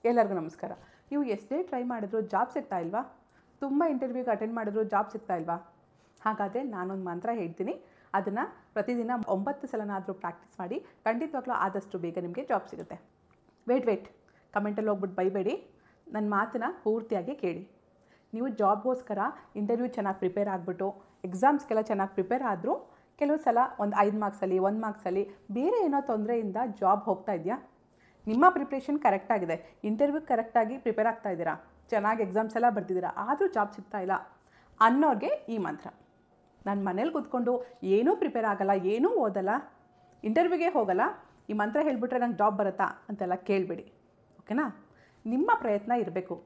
ಎಲ್ಲರಿಗೂ ನಮಸ್ಕಾರ. ನೀವು ಎಷ್ಟೇ ಟ್ರೈ ಮಾಡಿದ್ರು ಜಾಬ್ ಸಿಗ್ತಾ ಇಲ್ವಾ? ತುಂಬ ಇಂಟರ್ವ್ಯೂಗೆ ಅಟೆಂಡ್ ಮಾಡಿದ್ರು ಜಾಬ್ ಸಿಗ್ತಾ ಇಲ್ವಾ? ಹಾಗಾದರೆ ನಾನೊಂದು ಮಂತ್ರ ಹೇಳ್ತೀನಿ. ಅದನ್ನು ಪ್ರತಿದಿನ 9 ಸಲನಾದರೂ ಪ್ರಾಕ್ಟೀಸ್ ಮಾಡಿ. ಖಂಡಿತವಾಗ್ಲೂ ಆದಷ್ಟು ಬೇಗ ನಿಮಗೆ ಜಾಬ್ ಸಿಗುತ್ತೆ. ವೇಟ್ ಕಮೆಂಟಲ್ಲಿ ಹೋಗ್ಬಿಟ್ಟು ಬೈಬೇಡಿ. ನನ್ನ ಮಾತನ್ನು ಪೂರ್ತಿಯಾಗಿ ಕೇಳಿ. ನೀವು ಜಾಬ್ಗೋಸ್ಕರ ಇಂಟರ್ವ್ಯೂ ಚೆನ್ನಾಗಿ ಪ್ರಿಪೇರ್ ಆಗಿಬಿಟ್ಟು ಎಕ್ಸಾಮ್ಸ್ಗೆಲ್ಲ ಚೆನ್ನಾಗಿ ಪ್ರಿಪೇರ್ ಆದರೂ ಕೆಲವು ಸಲ ಒಂದು 5 ಮಾರ್ಕ್ಸಲ್ಲಿ 1 ಮಾರ್ಕ್ಸಲ್ಲಿ ಬೇರೆ ಏನೋ ತೊಂದರೆಯಿಂದ ಜಾಬ್ ಹೋಗ್ತಾ ಇದೆಯಾ? ನಿಮ್ಮ ಪ್ರಿಪ್ರೇಷನ್ ಕರೆಕ್ಟಾಗಿದೆ, ಇಂಟರ್ವ್ಯೂ ಕರೆಕ್ಟಾಗಿ ಪ್ರಿಪೇರ್ ಆಗ್ತಾ ಇದ್ದೀರಾ, ಚೆನ್ನಾಗಿ ಎಕ್ಸಾಮ್ಸ್ ಎಲ್ಲ ಬರ್ತಿದ್ದೀರಾ, ಆದರೂ ಜಾಬ್ ಸಿಗ್ತಾ ಇಲ್ಲ ಅನ್ನೋರಿಗೆ ಈ ಮಂತ್ರ. ನಾನು ಮನೇಲಿ ಕೂತ್ಕೊಂಡು ಏನೂ ಪ್ರಿಪೇರ್ ಆಗಲ್ಲ, ಏನೂ ಓದಲ್ಲ, ಇಂಟರ್ವ್ಯೂಗೆ ಹೋಗಲ್ಲ, ಈ ಮಂತ್ರ ಹೇಳಿಬಿಟ್ರೆ ನಂಗೆ ಜಾಬ್ ಬರುತ್ತಾ ಅಂತೆಲ್ಲ ಕೇಳಬೇಡಿ. ಓಕೆನಾ? ನಿಮ್ಮ ಪ್ರಯತ್ನ ಇರಬೇಕು.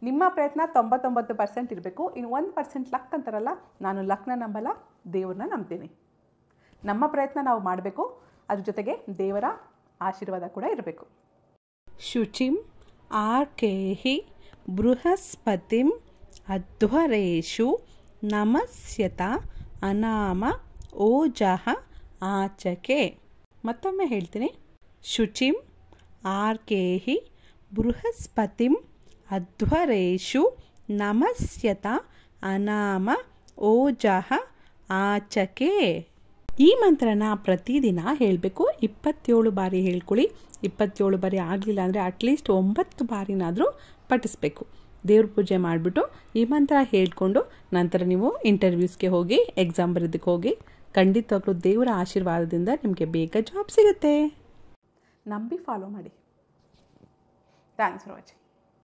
ನಿಮ್ಮ ಪ್ರಯತ್ನ 99% ಇರಬೇಕು. ಇನ್ನು 1% ಲಕ್ ಅಂತಾರಲ್ಲ, ನಾನು ಲಕ್ನ ನಂಬಲ್ಲ, ದೇವ್ರನ್ನ ನಂಬ್ತೀನಿ. ನಮ್ಮ ಪ್ರಯತ್ನ ನಾವು ಮಾಡಬೇಕು, ಅದ್ರ ಜೊತೆಗೆ ದೇವರ ಆಶೀರ್ವಾದ ಕೂಡ ಇರಬೇಕು. ಶುಚಿಂ ಆರ್ಕೇಹಿ ಬೃಹಸ್ಪತಿಂ ಅಧ್ವರೇಷು ನಮಸ್ಯತ ಅನಾಮ ಓಜಃ ಆಚಕೆ. ಮತ್ತೊಮ್ಮೆ ಹೇಳ್ತೀನಿ. ಶುಚಿಂ ಆರ್ಕೇಹಿ ಬೃಹಸ್ಪತಿಂ ಅಧ್ವರೇಷು ನಮಸ್ಯತ ಅನಾಮ ಓಜಃ ಆಚಕೆ. ಈ ಮಂತ್ರನ ಪ್ರತಿದಿನ ಹೇಳಬೇಕು. 27 ಬಾರಿ ಹೇಳ್ಕೊಳ್ಳಿ. 27 ಬಾರಿ ಆಗಲಿಲ್ಲ ಅಂದರೆ ಅಟ್ಲೀಸ್ಟ್ 9 ಬಾರಿನಾದರೂ ಪಠಿಸ್ಬೇಕು. ದೇವ್ರ ಪೂಜೆ ಮಾಡಿಬಿಟ್ಟು ಈ ಮಂತ್ರ ಹೇಳ್ಕೊಂಡು ನಂತರ ನೀವು ಇಂಟರ್ವ್ಯೂಸ್ಗೆ ಹೋಗಿ ಎಕ್ಸಾಮ್ ಬರೋದಕ್ಕೆ ಹೋಗಿ. ಖಂಡಿತವಾಗ್ಲೂ ದೇವರ ಆಶೀರ್ವಾದದಿಂದ ನಿಮಗೆ ಬೇಗ ಜಾಬ್ ಸಿಗುತ್ತೆ. ನಂಬಿ ಫಾಲೋ ಮಾಡಿ. Thanks for watching.